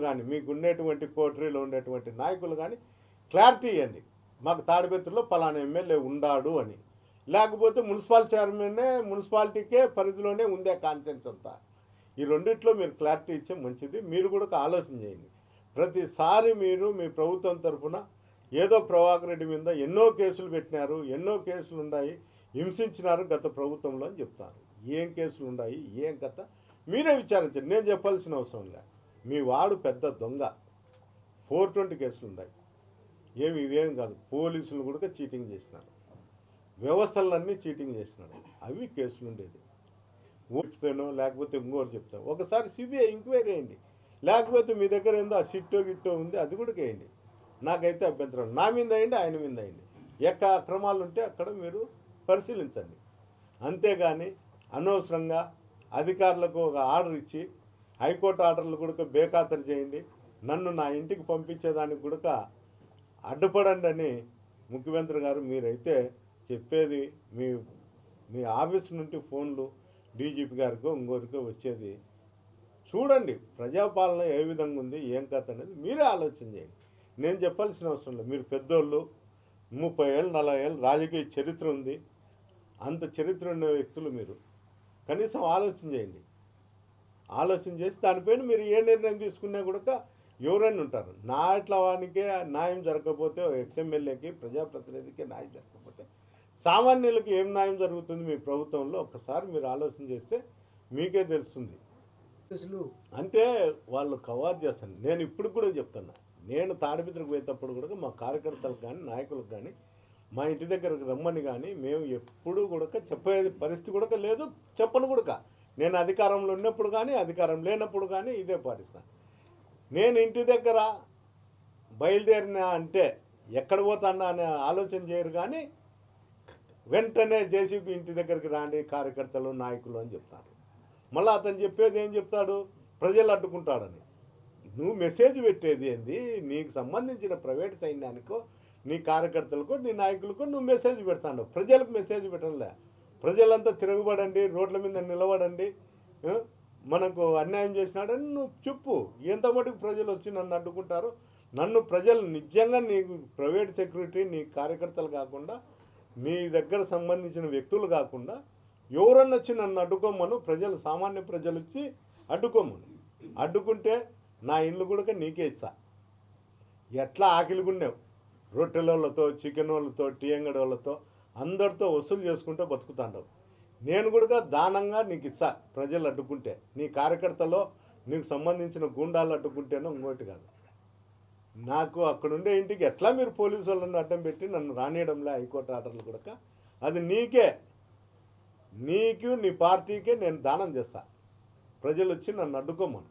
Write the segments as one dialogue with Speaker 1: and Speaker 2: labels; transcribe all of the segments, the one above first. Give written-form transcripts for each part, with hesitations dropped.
Speaker 1: కానీ మీకు ఉండేటువంటి కోటరీలో ఉండేటువంటి నాయకులు కానీ క్లారిటీ ఇవ్వండి, మాకు తాడిపత్రిలో పలానా ఎమ్మెల్యే ఉండాడు అని. లేకపోతే మున్సిపల్ చైర్మన్నే మున్సిపాలిటీకే పరిధిలోనే ఉందే కాన్సెన్స్ అంతా. ఈ రెండిట్లో మీరు క్లారిటీ ఇచ్చే మంచిది. మీరు కూడా ఆలోచన చేయండి. ప్రతిసారి మీరు మీ ప్రభుత్వం తరఫున ఏదో ప్రభాకర్ రెడ్డి మీద ఎన్నో కేసులు పెట్టినారు, ఎన్నో కేసులు ఉన్నాయి, హింసించినారు గత ప్రభుత్వంలో అని చెప్తారు. ఏం కేసులు ఉన్నాయి, ఏం కథ మీరే విచారించండి, నేను చెప్పాల్సిన అవసరం లేదు. మీ వాడు పెద్ద దొంగ, 420 కేసులు ఉన్నాయి. ఇవేం కాదు, పోలీసులు కూడా చీటింగ్ చేసినారు, వ్యవస్థలన్నీ చీటింగ్ చేసినాడు, అవి కేసులు ఉండేది. ఊపితేనో లేకపోతే ఇంకోరు చెప్తాను. ఒకసారి సిబిఐ ఎంక్వైరీ వేయండి, లేకపోతే మీ దగ్గర ఏందో ఆ సిట్టో గిట్టో ఉంది అది కూడా వేయండి, నాకైతే అభ్యంతరం. నా మీద వేయండి, ఆయన మీద వేయండి, ఎక్కడ అక్రమాలు ఉంటే అక్కడ మీరు పరిశీలించండి. అంతేగాని అనవసరంగా అధికారులకు ఒక ఆర్డర్ ఇచ్చి హైకోర్టు ఆర్డర్లు కూడా బేఖాతరు చేయండి, నన్ను నా ఇంటికి పంపించేదానికి కూడా అడ్డుపడండి అని ముఖ్యమంత్రి గారు మీరైతే చెప్పేది. మీ ఆఫీస్ నుండి ఫోన్లు డీజీపీ గారికో ఇంకోరికో వచ్చేది చూడండి. ప్రజాపాలన ఏ విధంగా ఉంది, ఏం కథ అనేది మీరే ఆలోచన చేయండి. నేను చెప్పాల్సిన అవసరం లేదు. మీరు పెద్దోళ్ళు, 30 ఏళ్ళు 40 ఏళ్ళు రాజకీయ చరిత్ర ఉంది, అంత చరిత్ర ఉన్న వ్యక్తులు మీరు. కనీసం ఆలోచన చేయండి. ఆలోచన చేసి దానిపైన మీరు ఏ నిర్ణయం తీసుకున్నా కూడా ఎవరైనా ఉంటారు. నా ఇట్లా వానికే న్యాయం జరగకపోతే, ఎక్స్ఎమ్మెల్యేకి ప్రజాప్రతినిధికి న్యాయం జరగకపోతే సామాన్యులకు ఏం న్యాయం జరుగుతుంది మీ ప్రభుత్వంలో? ఒక్కసారి మీరు ఆలోచన చేస్తే మీకే తెలుస్తుంది. అంటే వాళ్ళు కవార్ చేస్తాను. నేను ఇప్పుడు కూడా చెప్తున్నా, నేను తాడిపత్రికి పోయేటప్పుడు కూడా మా కార్యకర్తలకు కానీ నాయకులకు కానీ మా ఇంటి దగ్గరకు రమ్మని కానీ మేము ఎప్పుడూ కూడా చెప్పేది పరిస్థితి కూడా లేదు, చెప్పను కూడా. నేను అధికారంలో ఉన్నప్పుడు కానీ అధికారం లేనప్పుడు కానీ ఇదే పాటిస్తాను. నేను ఇంటి దగ్గర బయలుదేరినా అంటే ఎక్కడ పోతానా అనే ఆలోచన చేయరు, కానీ వెంటనే జేసీబీ ఇంటి దగ్గరికి రాండి కార్యకర్తలు నాయకులు అని చెప్తారు. మళ్ళీ అతను చెప్పేది ఏం చెప్తాడు, ప్రజలు అడ్డుకుంటాడని. నువ్వు మెసేజ్ పెట్టేది ఏంది? నీకు సంబంధించిన ప్రైవేట్ సైన్యానికో నీ కార్యకర్తలకు నీ నాయకులకు నువ్వు మెసేజ్ పెడతాడు, ప్రజలకు మెసేజ్ పెట్టడంలే. ప్రజలంతా తిరగబడండి, రోడ్ల మీద నిలబడండి, మనకు అన్యాయం చేసినాడని నువ్వు చెప్పు. ఎంత మటుకు ప్రజలు వచ్చి నన్ను అడ్డుకుంటారు, నన్ను ప్రజలు నిజంగా నీకు ప్రైవేట్ సెక్యూరిటీ నీ కార్యకర్తలు కాకుండా నీ దగ్గర సంబంధించిన వ్యక్తులు కాకుండా ఎవరన్నా వచ్చి నన్ను అడ్డుకోమను, ప్రజలు సామాన్య ప్రజలు వచ్చి అడ్డుకోమను. అడ్డుకుంటే నా ఇల్లు కూడా నీకే ఇచ్చా. ఎట్లా ఆకిలిగుండేవు, రొట్టెలతో చికెన్ వాళ్ళతో టీయంగడి వాళ్ళతో అందరితో వసూలు చేసుకుంటూ బతుకుతాండవు. నేను కూడా దానంగా నీకు ఇచ్చా. ప్రజలు అడ్డుకుంటే నీ కార్యకర్తలో నీకు సంబంధించిన గూండాలు అడ్డుకుంటేనో ఇంకోటి కాదు. నాకు అక్కడుండే ఇంటికి ఎట్లా మీరు పోలీసు వాళ్ళని అడ్డం పెట్టి నన్ను రానియడంలే హైకోర్టు ఆర్డర్లు కూడా, అది నీకు నీ పార్టీకే నేను దానం చేస్తా. ప్రజలు వచ్చి నన్ను అడ్డుకోమను.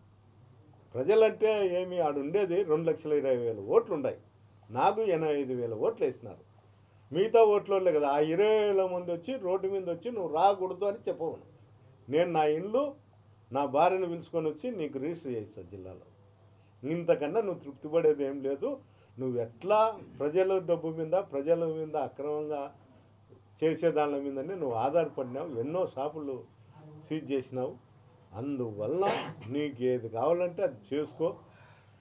Speaker 1: ప్రజలంటే ఏమి, ఆడుండేది 2,20,000 ఓట్లు ఉన్నాయి, నాకు 85,000 ఓట్లు వేసినారు. మిగతా ఓట్లోళ్ళే కదా. ఆ 20,000 మంది వచ్చి రోడ్డు మీద వచ్చి నువ్వు రాకూడదు అని చెప్పవను. నేను నా ఇల్లు నా భార్యను పిలుచుకొని వచ్చి నీకు రిజిస్టర్ చేస్తాను జిల్లాలో. ఇంతకన్నా నువ్వు తృప్తి పడేది ఏం లేదు. నువ్వు ఎట్లా ప్రజల డబ్బు మీద ప్రజల మీద అక్రమంగా చేసేదాని మీదనే నువ్వు ఆధారపడినావు, ఎన్నో షాపులు సీజ్ చేసినావు. అందువల్ల నీకు ఏది కావాలంటే అది చేసుకో.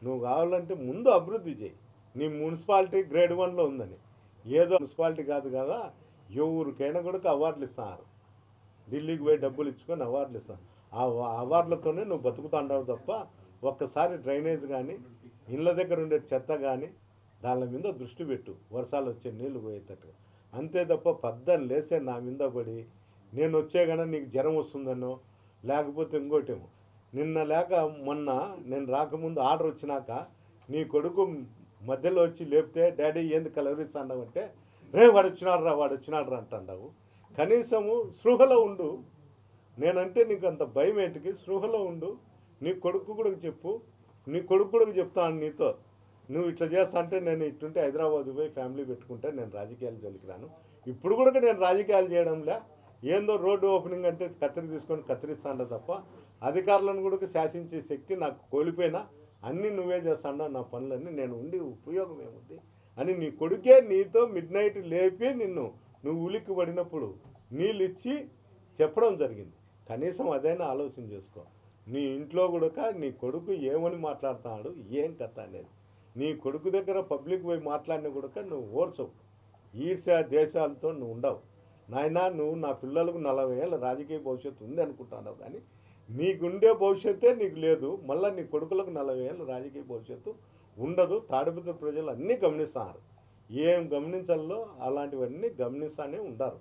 Speaker 1: నువ్వు కావాలంటే ముందు అభివృద్ధి చేయి. నీ మున్సిపాలిటీ గ్రేడ్ 1లో ఉందని, ఏదో మున్సిపాలిటీ కాదు కదా, ఎవరికైనా కూడా అవార్డులు ఇస్తారు. ఢిల్లీకి పోయి డబ్బులు ఇచ్చుకొని అవార్డులు ఇస్తాను. ఆ అవార్డులతోనే నువ్వు బతుకుతాండావు తప్ప ఒక్కసారి డ్రైనేజ్ కానీ ఇళ్ళ దగ్గర ఉండే చెత్త కానీ దాని మీద దృష్టి పెట్టు, వర్షాలు వచ్చే నీళ్లు పోయేటట్టుగా. అంతే తప్ప పద్దను లేసే నా మీద పడి నేను వచ్చే కన్నా నీకు జ్వరం వస్తుందనో లేకపోతే ఇంకోటేమో. నిన్న లేక మొన్న నేను రాకముందు ఆర్డర్ వచ్చినాక నీ కొడుకు మధ్యలో వచ్చి లేపితే డాడీ ఏంది కలవరిస్తాండవు అంటే, వాడు వచ్చినాడు రా అంటాండావు. కనీసము స్పృహలో ఉండు. నేనంటే నీకు అంత భయం ఏంటికి? స్పృహలో ఉండు. నీ కొడుకు కూడా చెప్పు, నీ కొడుకు కూడా చెప్తాను నీతో, నువ్వు ఇట్లా చేస్తా అంటే నేను ఇట్టుంటే హైదరాబాద్ పోయి ఫ్యామిలీ పెట్టుకుంటే నేను రాజకీయాలు జోలికి రాను. ఇప్పుడు కూడా నేను రాజకీయాలు చేయడంలే, ఏందో రోడ్డు ఓపెనింగ్ అంటే కత్తిరి తీసుకొని కత్తిరిస్తాండ తప్ప అధికారులను కూడా శాసించే శక్తి నాకు కోల్పోయినా అన్నీ నువ్వే చేస్తాండా నా పనులన్నీ, నేను ఉండి ఉపయోగం ఏముంది అని నీ కొడుకే నీతో మిడ్నైట్ లేపి నువ్వు ఉలిక్కి పడినప్పుడు నీళ్ళు ఇచ్చి చెప్పడం జరిగింది. కనీసం అదైనా ఆలోచన చేసుకో. నీ ఇంట్లో కూడా నీ కొడుకు ఏమని మాట్లాడుతున్నాడు ఏం కథ అనేది నీ కొడుకు దగ్గర పబ్లిక్ పోయి మాట్లాడినా కూడా నువ్వు ఓర్చవు. ఈర్ష్య దేశాలతో నువ్వు ఉండవు. నాయనా నువ్వు నా పిల్లలకు 40 ఏళ్ళ రాజకీయ భవిష్యత్తు ఉంది అనుకుంటున్నావు, కానీ నీకుండే భవిష్యత్తే నీకు లేదు. మళ్ళీ నీ కొడుకులకు 40 ఏళ్ళ రాజకీయ భవిష్యత్తు ఉండదు. తాడిపత్రి ప్రజలు అన్నీ గమనిస్తున్నారు. ఏం గమనించాలో అలాంటివన్నీ గమనిస్తానే ఉంటారు.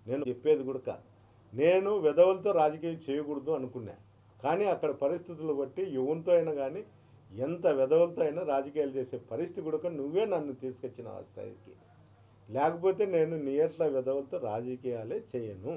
Speaker 1: నేను చెప్పేది కూడా కాదు. నేను విధవలతో రాజకీయం చేయకూడదు అనుకున్నా, కానీ అక్కడ పరిస్థితులు బట్టి ఎవరితో అయినా కానీ ఎంత విధవలతో అయినా రాజకీయాలు చేసే పరిస్థితి కూడా నువ్వే నన్ను తీసుకొచ్చిన స్థాయికి. లేకపోతే నేను నీ ఎట్లా విధవలతో రాజకీయాలే చేయను.